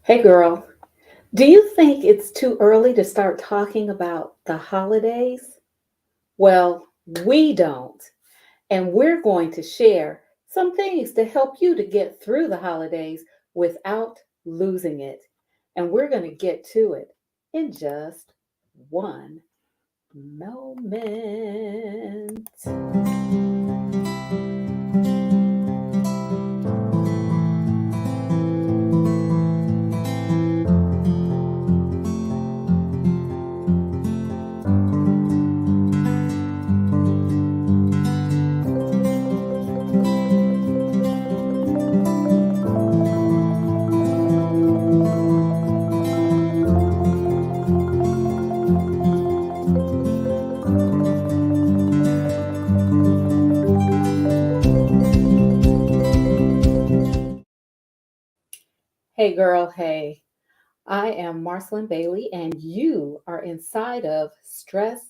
Hey girl, do you think it's too early to start talking about the holidays? Well, we don't. And we're going to share some things to help you to get through the holidays without losing it. And we're going to get to it in just one moment. Hey girl, hey. I am Marcyline Bailey, and you are inside of Stress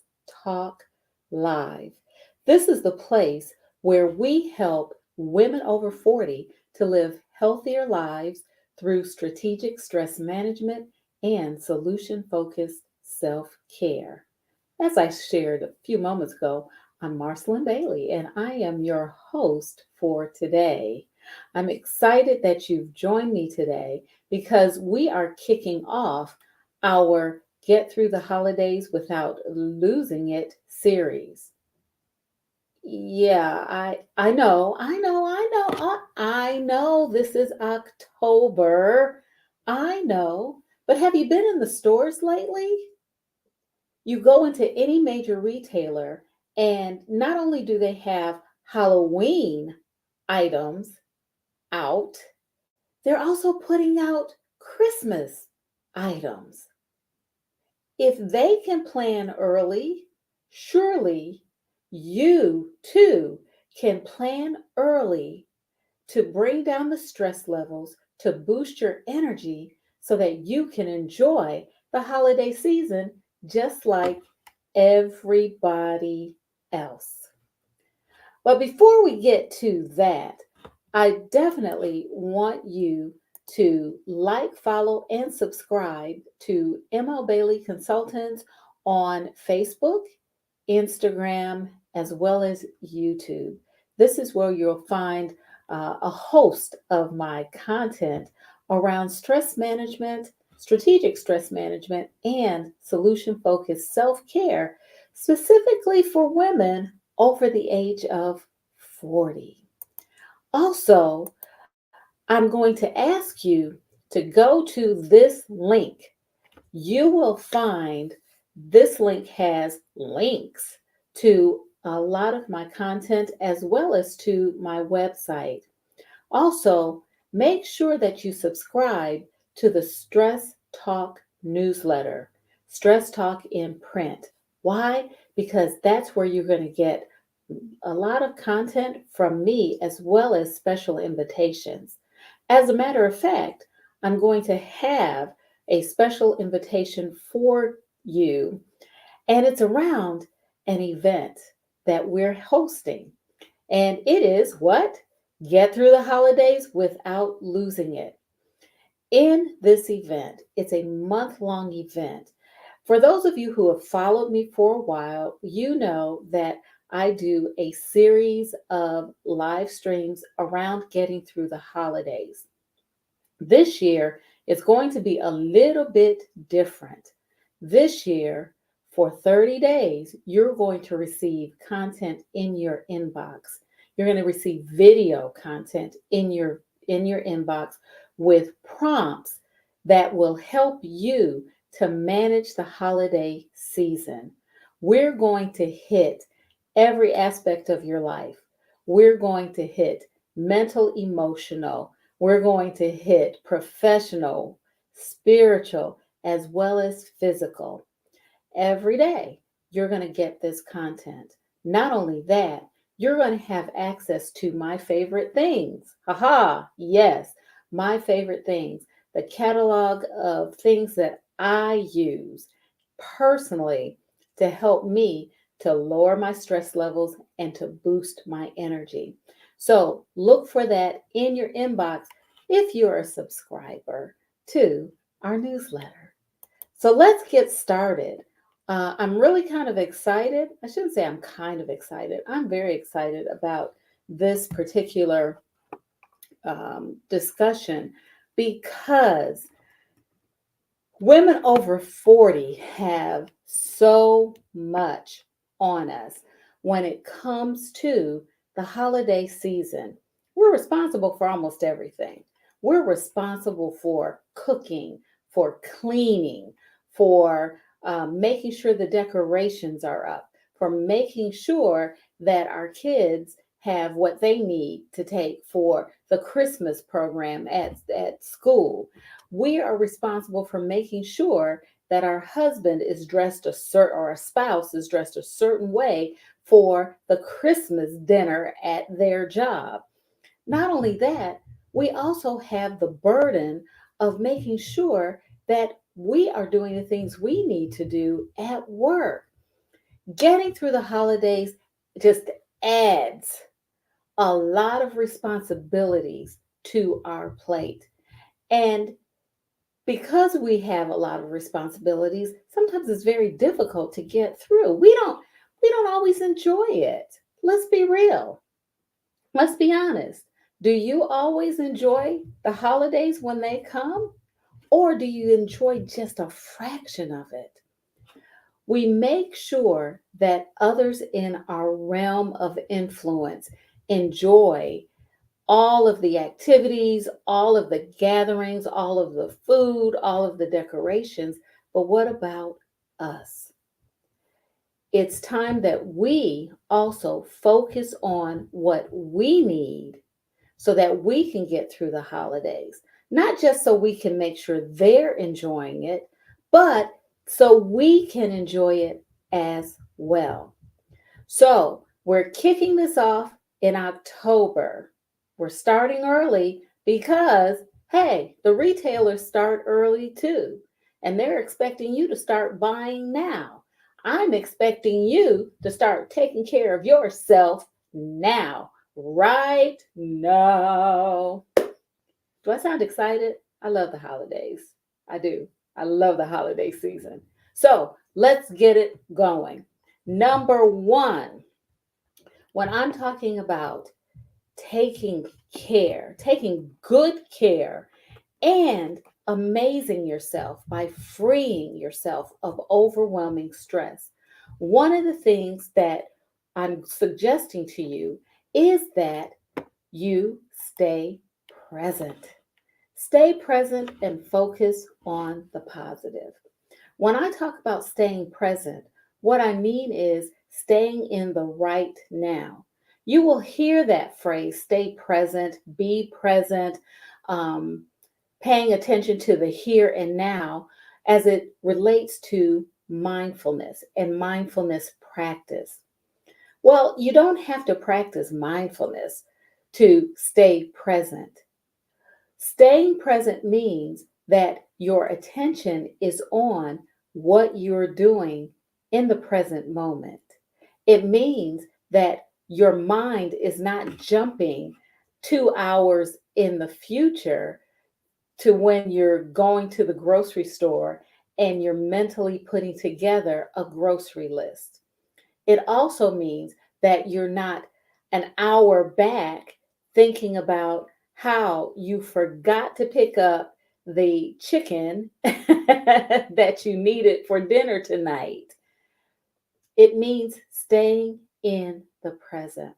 Talk Live. This is the place where we help women over 40 to live healthier lives through strategic stress management and solution focused self care. As I shared a few moments ago, I'm Marcyline Bailey, and I am your host for today. I'm excited that you've joined me today because we are kicking off our Get Through the Holidays Without Losing It series. Yeah, I know this is October. I know. But have you been in the stores lately? You go into any major retailer, and not only do they have Halloween items out, they're also putting out Christmas items. If they can plan early, surely you too can plan early to bring down the stress levels, to boost your energy so that you can enjoy the holiday season just like everybody else. But before we get to that, I definitely want you to like, follow, and subscribe to ML Bailey Consultants on Facebook, Instagram, as well as YouTube. This is where you'll find a host of my content around stress management, strategic stress management, and solution focused self care, specifically for women over the age of 40. Also, I'm going to ask you to go to this link. You will find this link has links to a lot of my content as well as to my website. Also, make sure that you subscribe to the Stress Talk newsletter, Stress Talk in print. Why? Because that's where you're going to get a lot of content from me as well as special invitations. As a matter of fact, I'm going to have a special invitation for you, and it's around an event that we're hosting. And it is what? Get through the holidays without losing it. In this event, it's a month-long event. For those of you who have followed me for a while, you know that I do a series of live streams around getting through the holidays. This year, it's going to be a little bit different. This year, for 30 days, you're going to receive content in your inbox. You're going to receive video content in your inbox with prompts that will help you to manage the holiday season. We're going to hit every aspect of your life. We're going to hit mental, emotional. We're going to hit professional, spiritual, as well as physical. Every day, you're going to get this content. Not only that, you're going to have access to my favorite things. Haha, yes, my favorite things. The catalog of things that I use personally to help me to lower my stress levels and to boost my energy. So look for that in your inbox if you're a subscriber to our newsletter. So let's get started. I'm really kind of excited. I shouldn't say I'm kind of excited. I'm very excited about this particular discussion because women over 40 have so much on us when it comes to the holiday season. We're responsible for almost everything. We're responsible for cooking, for cleaning, for making sure the decorations are up, for making sure that our kids have what they need to take for the Christmas program at school. We are responsible for making sure that our husband is dressed a certain or a spouse is dressed a certain way for the Christmas dinner at their job. Not only that, we also have the burden of making sure that we are doing the things we need to do at work. Getting through the holidays just adds a lot of responsibilities to our plate. And because we have a lot of responsibilities, sometimes it's very difficult to get through. We don't always enjoy it. Let's be real. Let's be honest. Do you always enjoy the holidays when they come? Or do you enjoy just a fraction of it? We make sure that others in our realm of influence enjoy all of the activities, all of the gatherings, all of the food, all of the decorations. But what about us? It's time that we also focus on what we need so that we can get through the holidays. Not just so we can make sure they're enjoying it, but so we can enjoy it as well. So we're kicking this off in October. We're starting early because, hey, the retailers start early too. And they're expecting you to start buying now. I'm expecting you to start taking care of yourself now, right now. Do I sound excited? I love the holidays. I do. I love the holiday season. So let's get it going. Number one, when I'm talking about taking care, taking good care, and amazing yourself by freeing yourself of overwhelming stress, one of the things that I'm suggesting to you is that you stay present. Stay present and focus on the positive. When I talk about staying present, what I mean is staying in the right now. You will hear that phrase, stay present, be present, um, paying attention to the here and now as it relates to mindfulness and mindfulness practice. Well, you don't have to practice mindfulness to stay present. Staying present means that your attention is on what you're doing in the present moment. It means that your mind is not jumping 2 hours in the future to when you're going to the grocery store and you're mentally putting together a grocery list. It also means that you're not an hour back thinking about how you forgot to pick up the chicken that you needed for dinner tonight. It means staying in the present.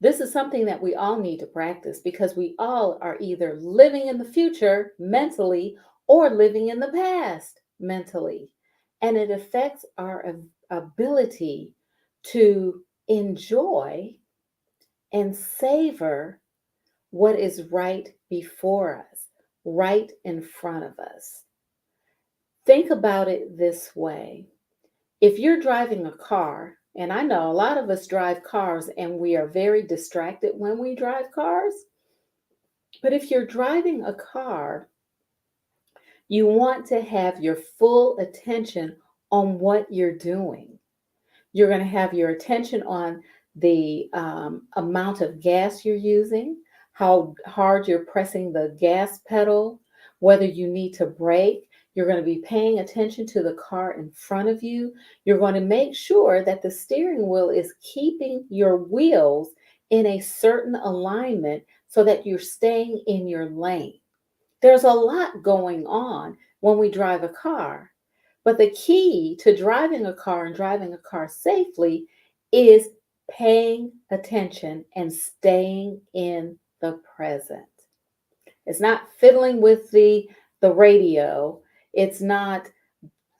This is something that we all need to practice because we all are either living in the future mentally or living in the past mentally. And it affects our ability to enjoy and savor what is right before us, right in front of us. Think about it this way. If you're driving a car, and I know a lot of us drive cars and we are very distracted when we drive cars, but if you're driving a car, you want to have your full attention on what you're doing. You're going to have your attention on the amount of gas you're using, how hard you're pressing the gas pedal, Whether you need to brake, you're going to be paying attention to the car in front of you. You're going to make sure that the steering wheel is keeping your wheels in a certain alignment so that you're staying in your lane. There's a lot going on when we drive a car, but the key to driving a car and driving a car safely is paying attention and staying in the present. It's not fiddling with the radio. It's not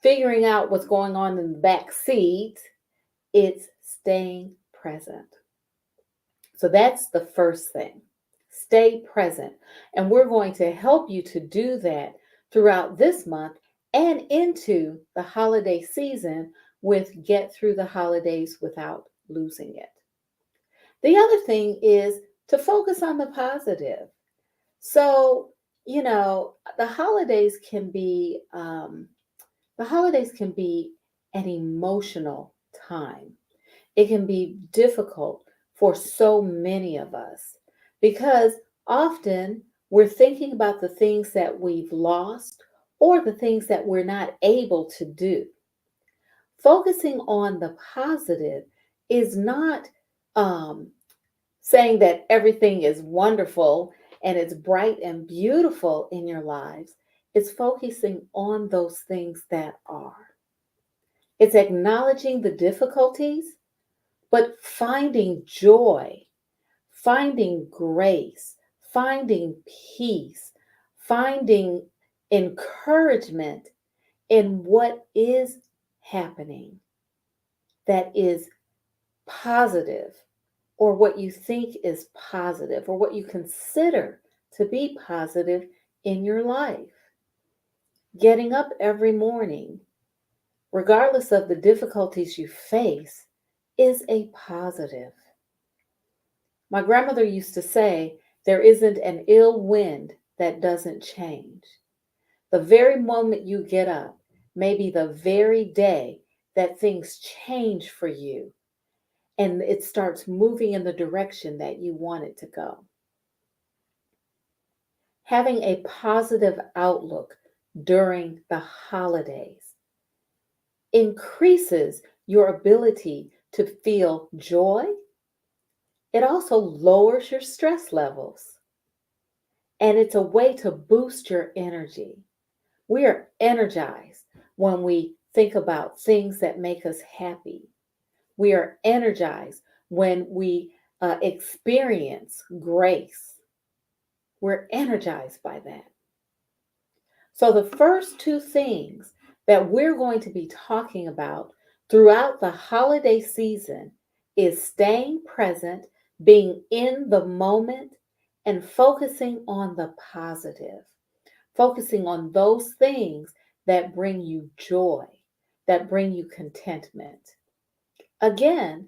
figuring out what's going on in the back seat. It's staying present. So that's the first thing. Stay present. And we're going to help you to do that throughout this month and into the holiday season with Get Through the Holidays Without Losing It. The other thing is to focus on the positive. So, the holidays can be an emotional time. It can be difficult for so many of us because often we're thinking about the things that we've lost or the things that we're not able to do. Focusing on the positive is not um, saying that everything is wonderful and it's bright and beautiful in your lives. It's focusing on those things that are. It's acknowledging the difficulties, but finding joy, finding grace, finding peace, finding encouragement in what is happening that is positive, or what you think is positive, or what you consider to be positive in your life. Getting up every morning, regardless of the difficulties you face, is a positive. My grandmother used to say, there isn't an ill wind that doesn't change. The very moment you get up may be the very day that things change for you and it starts moving in the direction that you want it to go. Having a positive outlook during the holidays increases your ability to feel joy. It also lowers your stress levels, and it's a way to boost your energy. We are energized when we think about things that make us happy. We are energized when we experience grace. We're energized by that. So, the first two things that we're going to be talking about throughout the holiday season is staying present, being in the moment, and focusing on the positive, focusing on those things that bring you joy, that bring you contentment. Again,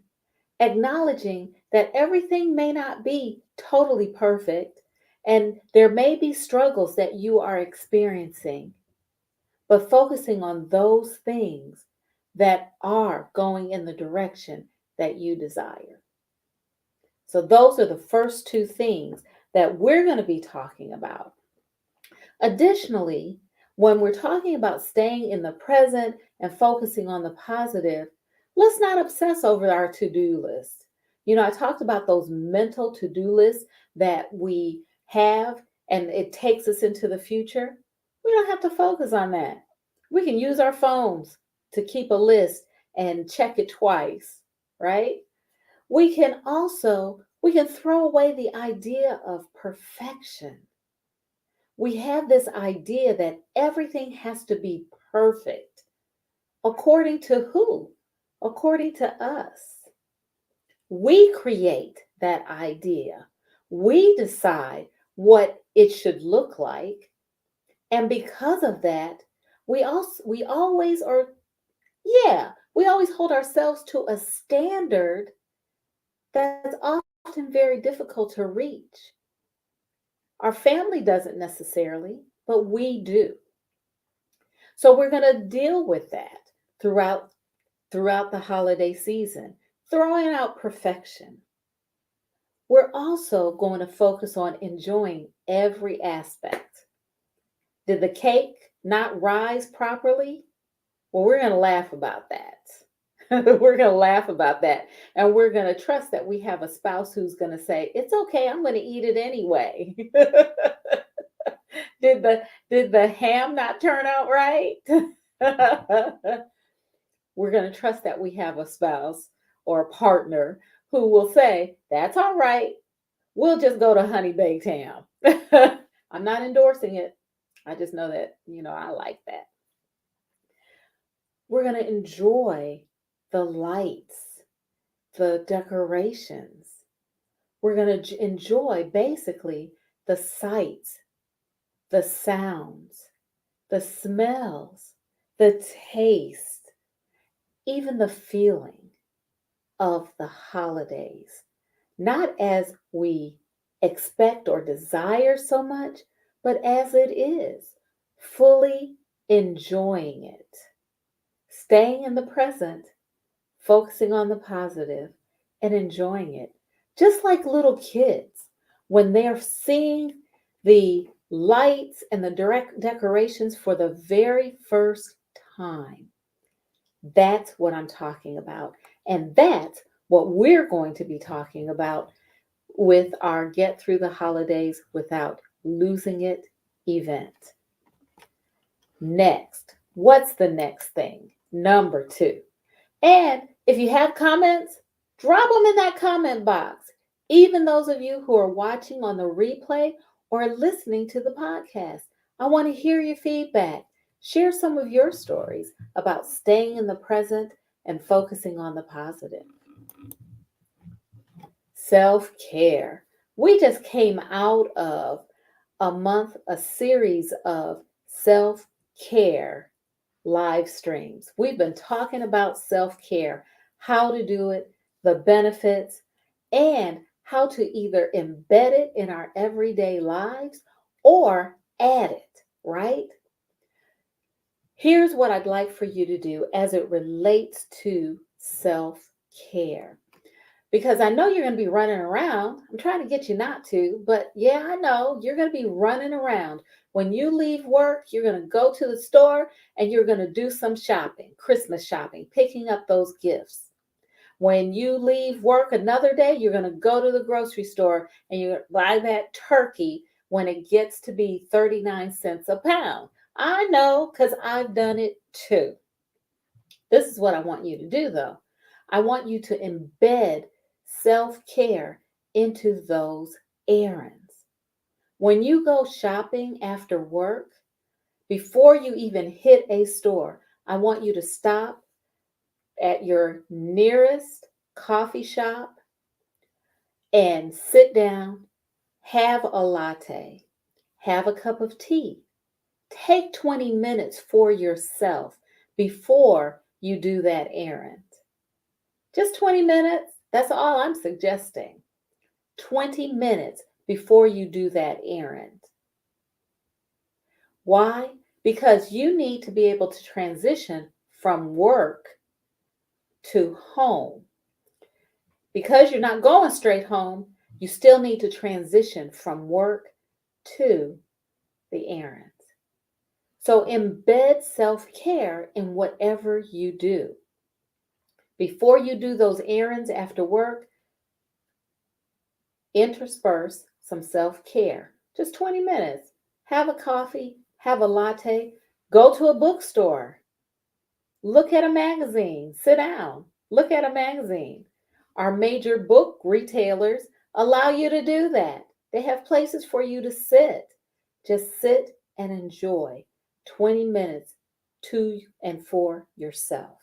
acknowledging that everything may not be totally perfect and there may be struggles that you are experiencing, but focusing on those things that are going in the direction that you desire. So, those are the first two things that we're going to be talking about. Additionally, when we're talking about staying in the present and focusing on the positive, let's not obsess over our to do list. I talked about those mental to do lists that we have and it takes us into the future. We don't have to focus on that. We can use our phones to keep a list and check it twice, right? We can throw away the idea of perfection. We have this idea that everything has to be perfect. According to who? According to us. We create that idea. We decide what it should look like. And because of that, we always hold ourselves to a standard that's often very difficult to reach. Our family doesn't necessarily, but we do. So we're going to deal with that throughout the holiday season, throwing out perfection. We're also going to focus on enjoying every aspect. Did the cake not rise properly? Well, we're going to laugh about that. We're going to laugh about that. And we're going to trust that we have a spouse who's going to say, it's okay, I'm going to eat it anyway. Did the ham not turn out right? We're going to trust that we have a spouse or a partner who will say, that's all right. We'll just go to honey baked ham. I'm not endorsing it. I just know that, I like that. We're going to enjoy the lights, the decorations. We're going to enjoy basically the sights, the sounds, the smells, the taste, even the feeling of the holidays. Not as we expect or desire so much, but as it is, fully enjoying it, staying in the present, focusing on the positive, and enjoying it. Just like little kids, when they're seeing the lights and the direct decorations for the very first time. That's what I'm talking about. And that's what we're going to be talking about with our Get Through the Holidays Without Losing It event. Next, what's the next thing? Number 2. And if you have comments, drop them in that comment box. Even those of you who are watching on the replay or listening to the podcast, I want to hear your feedback. Share some of your stories about staying in the present and focusing on the positive. Self-care. We just came out of a series of self-care live streams. We've been talking about self-care, how to do it, the benefits, and how to either embed it in our everyday lives or add it, right? Here's what I'd like for you to do as it relates to self-care. Because I know you're going to be running around. I'm trying to get you not to, but yeah, I know you're going to be running around. When you leave work, you're going to go to the store and you're going to do some shopping, Christmas shopping, picking up those gifts. When you leave work another day, you're going to go to the grocery store and you buy that turkey when it gets to be 39 cents a pound. I know, because I've done it too. This is what I want you to do, though. I want you to embed self-care into those errands. When you go shopping after work, before you even hit a store, I want you to stop at your nearest coffee shop and sit down, have a latte, have a cup of tea. Take 20 minutes for yourself before you do that errand. Just 20 minutes. That's all I'm suggesting. 20 minutes before you do that errand. Why? Because you need to be able to transition from work to home. Because you're not going straight home, you still need to transition from work to the errand. So embed self-care in whatever you do. Before you do those errands after work, intersperse some self-care. Just 20 minutes. Have a coffee, have a latte, go to a bookstore. Look at a magazine. Sit down. Look at a magazine. Our major book retailers allow you to do that. They have places for you to sit. Just sit and enjoy 20 minutes to and for yourself.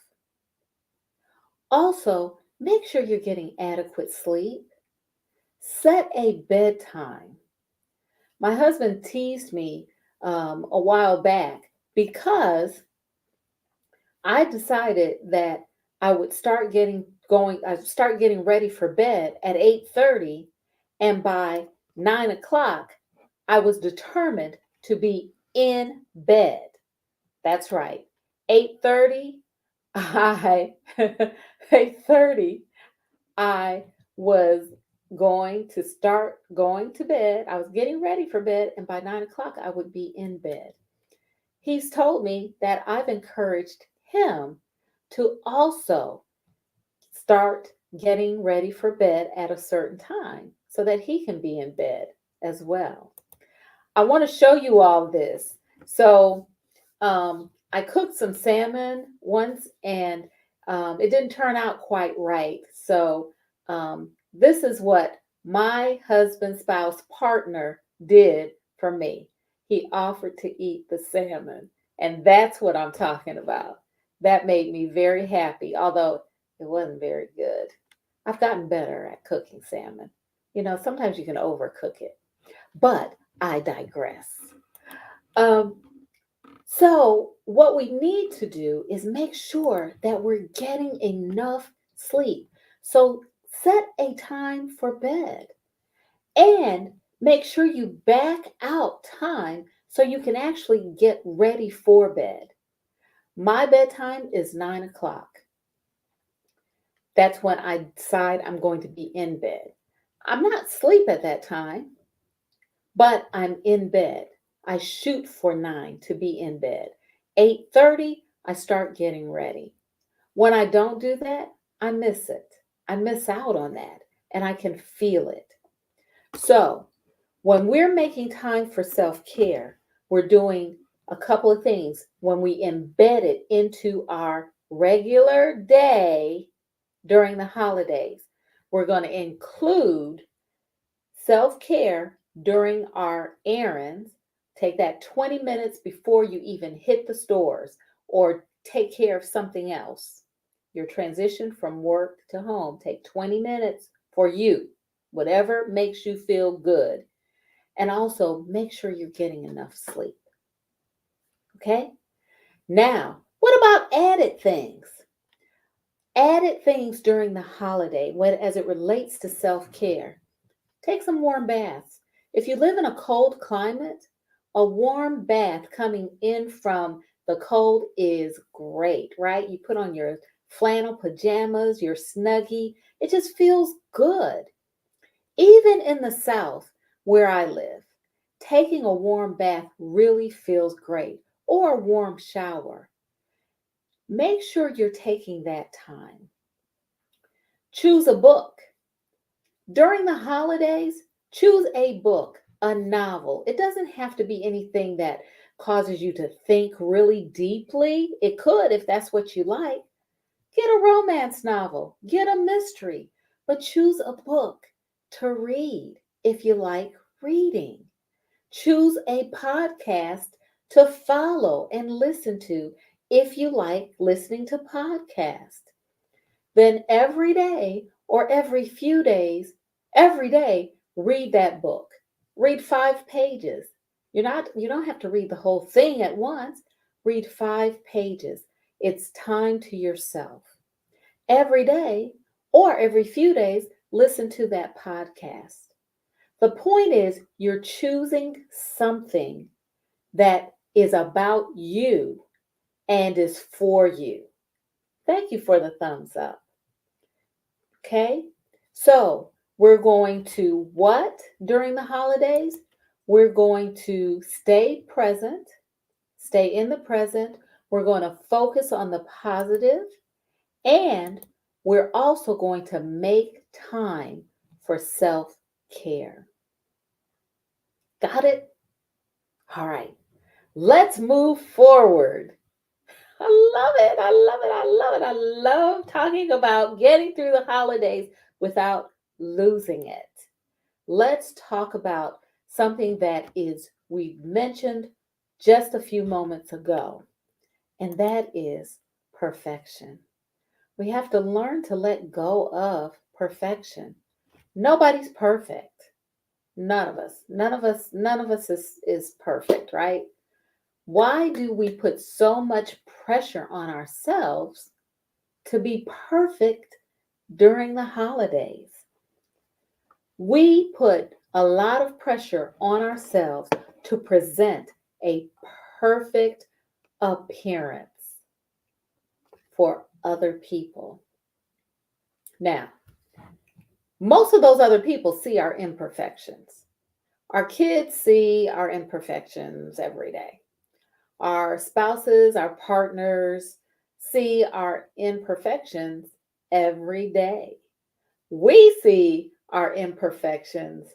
Also, make sure you're getting adequate sleep. Set a bedtime. My husband teased me a while back because I decided that I would start getting ready for bed at 8:30, and by 9 o'clock, I was determined to be in bed. That's right. 8:30, I 8:30, I was going to start going to bed. I was getting ready for bed, and by 9 o'clock, I would be in bed. he's told me that I've encouraged him to also start getting ready for bed at a certain time so that he can be in bed as well. I want to show you all this. So, I cooked some salmon once and it didn't turn out quite right. So, this is what my husband, spouse, partner did for me. He offered to eat the salmon, and that's what I'm talking about. That made me very happy, although it wasn't very good. I've gotten better at cooking salmon. Sometimes you can overcook it, but I digress. Um, so, what we need to do is make sure that we're getting enough sleep. So, set a time for bed and make sure you back out time so you can actually get ready for bed. My bedtime is 9 o'clock. That's when I decide I'm going to be in bed. I'm not asleep at that time, but I'm in bed. I shoot for 9 to be in bed. 8:30, I start getting ready. When I don't do that, I miss it. I miss out on that and I can feel it. So, when we're making time for self-care, we're doing a couple of things. When we embed it into our regular day during the holidays, we're going to include self-care during our errands. Take that 20 minutes before you even hit the stores or take care of something else. Your transition from work to home, take 20 minutes for you, whatever makes you feel good. And also make sure you're getting enough sleep. Okay? Now, what about added things? Added things during the holiday as it relates to self-care. Take some warm baths. If you live in a cold climate, a warm bath coming in from the cold is great, right? You put on your flannel pajamas, your snuggie. It just feels good. Even in the South, where I live, taking a warm bath really feels great, or a warm shower. Make sure you're taking that time. Choose a book. During the holidays, choose a book, a novel. It doesn't have to be anything that causes you to think really deeply. It could if that's what you like. Get a romance novel, get a mystery, but choose a book to read if you like reading. Choose a podcast to follow and listen to if you like listening to podcasts. Then every day or every few days, every day, read that book. Read 5 pages. You don't have to read the whole thing at once. Read 5 pages. It's time to yourself. Every day or every few days, listen to that podcast. The point is, you're choosing something that is about you and is for you. Thank you for the thumbs up. Okay? So, we're going to what during the holidays? We're going to stay present, stay in the present. We're going to focus on the positive, and we're also going to make time for self care. Got it? All right. Let's move forward. I love it. I love it. I love it. I love talking about getting through the holidays without losing it. Let's talk about something that we mentioned just a few moments ago, and that is perfection. We have to learn to let go of perfection. Nobody's perfect. None of us. None of us is perfect, right? Why do we put so much pressure on ourselves to be perfect during the holidays? We put a lot of pressure on ourselves to present a perfect appearance for other people. Now, most of those other people see our imperfections. Our kids see our imperfections every day. Our spouses, our partners see our imperfections every day. We see our imperfections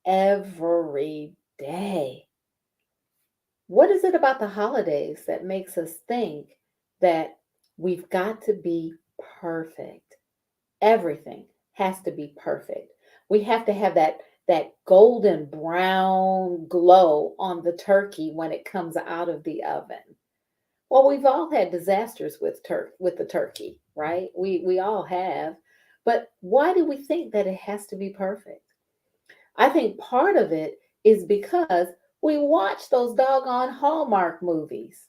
every day. What is it about the holidays that makes us think that we've got to be perfect? Everything has to be perfect. We have to have that golden brown glow on the turkey when it comes out of the oven. Well, we've all had disasters with the turkey, right? We all have. But why do we think that it has to be perfect? I think part of it is because we watch those doggone Hallmark movies.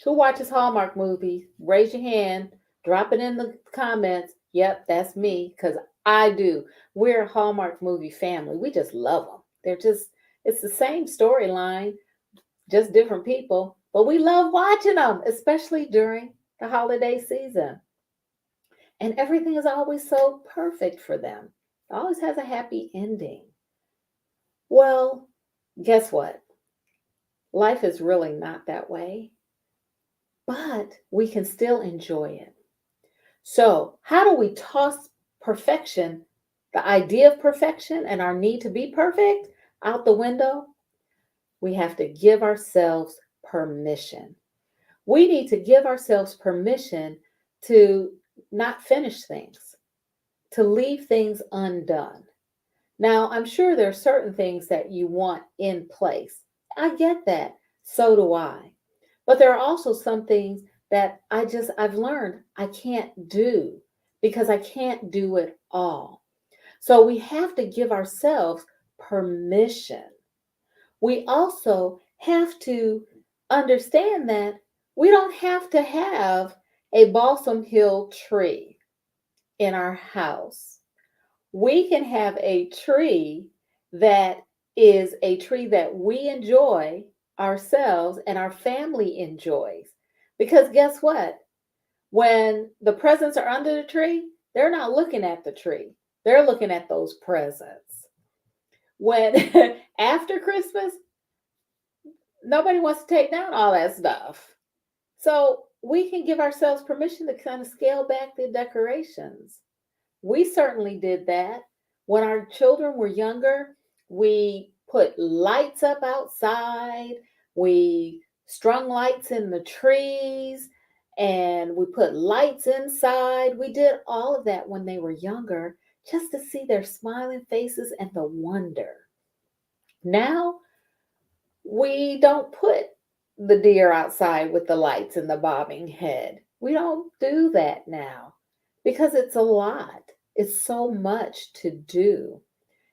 Who watches Hallmark movies? Raise your hand, drop it in the comments. Yep, that's me, because I do. We're a Hallmark movie family. We just love them. It's the same storyline, just different people, but we love watching them, especially during the holiday season. And everything is always so perfect for them. It always has a happy ending. Well, guess what? Life is really not that way, but we can still enjoy it. So, how do we toss perfection, the idea of perfection and our need to be perfect, out the window? We have to give ourselves permission. We need to give ourselves permission to not finish things, to leave things undone. Now, I'm sure there are certain things that you want in place. I get that. So do I. But there are also some things that I've learned I can't do because I can't do it all. So we have to give ourselves permission. We also have to understand that we don't have to have a balsam hill tree in our house. We can have a tree that is a tree that we enjoy ourselves and our family enjoys. Because guess what? When the presents are under the tree, they're not looking at the tree, they're looking at those presents. When after Christmas, nobody wants to take down all that stuff. So we can give ourselves permission to kind of scale back the decorations. We certainly did that. When our children were younger, we put lights up outside, we strung lights in the trees, and we put lights inside. We did all of that when they were younger just to see their smiling faces and the wonder. Now, we don't put the deer outside with the lights and the bobbing head. We don't do that now because it's a lot. It's so much to do.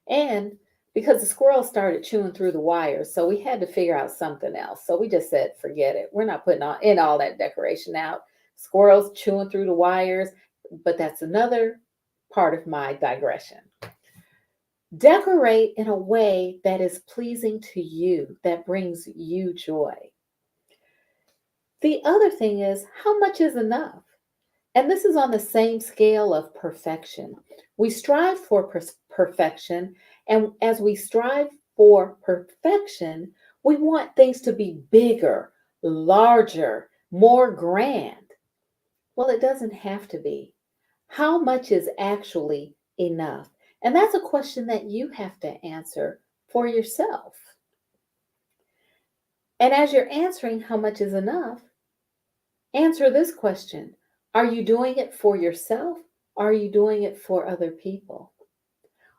And because the squirrels started chewing through the wires, so we had to figure out something else. So we just said, forget it. We're not putting in all that decoration out. Squirrels chewing through the wires, but that's another part of my digression. Decorate in a way that is pleasing to you, that brings you joy. The other thing is, how much is enough? And this is on the same scale of perfection. We strive for perfection, and as we strive for perfection, we want things to be bigger, larger, more grand. Well, it doesn't have to be. How much is actually enough? And that's a question that you have to answer for yourself. And as you're answering how much is enough, answer this question. Are you doing it for yourself? Or are you doing it for other people?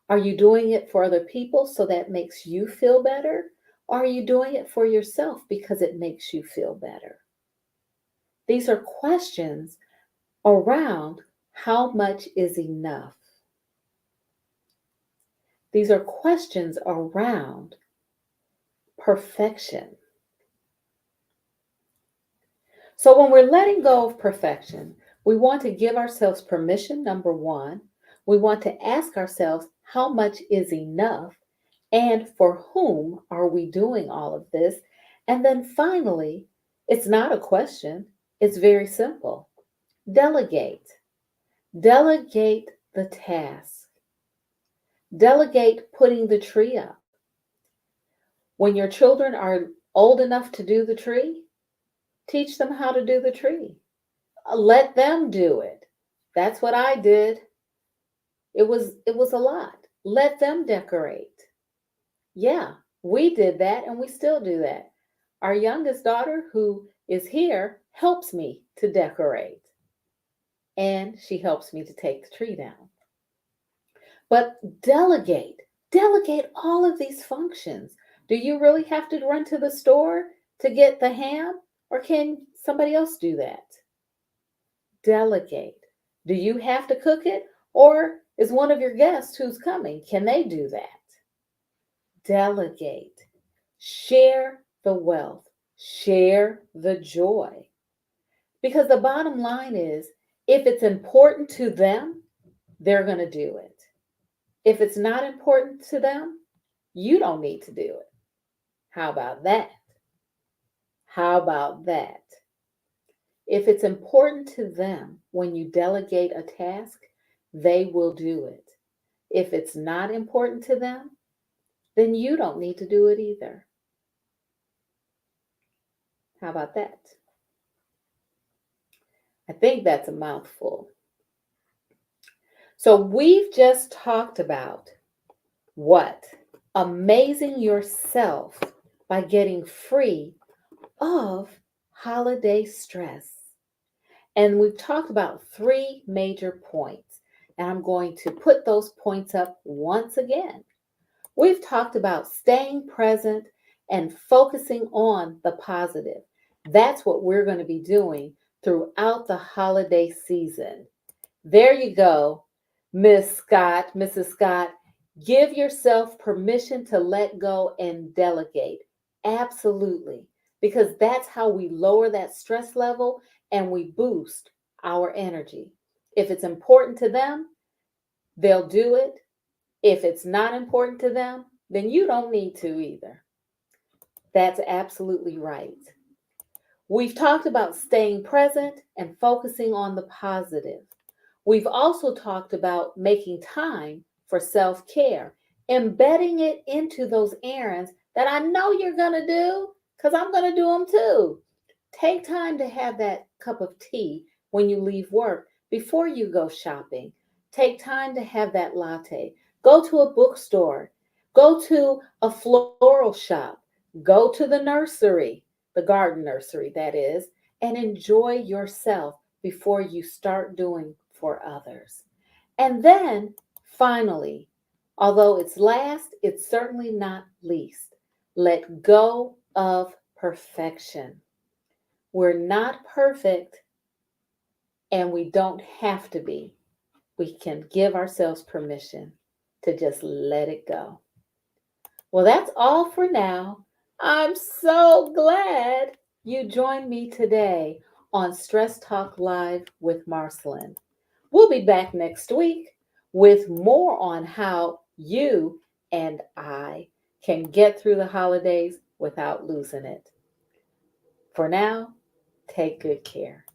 Are you doing it for other people so that makes you feel better? Or are you doing it for yourself because it makes you feel better? These are questions around how much is enough. These are questions around perfection. So when we're letting go of perfection, we want to give ourselves permission, number one. We want to ask ourselves, how much is enough? And for whom are we doing all of this? And then finally, it's not a question, it's very simple. Delegate. Delegate the task. Delegate putting the tree up. When your children are old enough to do the tree, teach them how to do the tree. Let them do it. That's what I did. It was a lot. Let them decorate. Yeah, we did that and we still do that. Our youngest daughter, who is here, helps me to decorate and she helps me to take the tree down. But delegate all of these functions. Do you really have to run to the store to get the ham or can somebody else do that? Delegate. Do you have to cook it or is one of your guests who's coming? Can they do that? Delegate. Share the wealth, share the joy. Because the bottom line is if it's important to them, they're going to do it. If it's not important to them, you don't need to do it. How about that? How about that? If it's important to them when you delegate a task, they will do it. If it's not important to them, then you don't need to do it either. How about that? I think that's a mouthful. So we've just talked about what? Amazing yourself by getting free of holiday stress. And we've talked about 3 major points. And I'm going to put those points up once again. We've talked about staying present and focusing on the positive. That's what we're going to be doing throughout the holiday season. There you go, Mrs. Scott. Give yourself permission to let go and delegate. Absolutely. Because that's how we lower that stress level and we boost our energy. If it's important to them, they'll do it. If it's not important to them, then you don't need to either. That's absolutely right. We've talked about staying present and focusing on the positive. We've also talked about making time for self-care, embedding it into those errands that I know you're going to do because I'm going to do them too. Take time to have that cup of tea when you leave work before you go shopping. Take time to have that latte. Go to a bookstore. Go to a floral shop. Go to the nursery, the garden nursery, that is, and enjoy yourself before you start doing for others. And then, finally, although it's last, it's certainly not least, let go of perfection. We're not perfect and we don't have to be. We can give ourselves permission to just let it go. Well, that's all for now. I'm so glad you joined me today on Stress Talk Live with Marcyline. We'll be back next week with more on how you and I can get through the holidays without losing it. For now, take good care.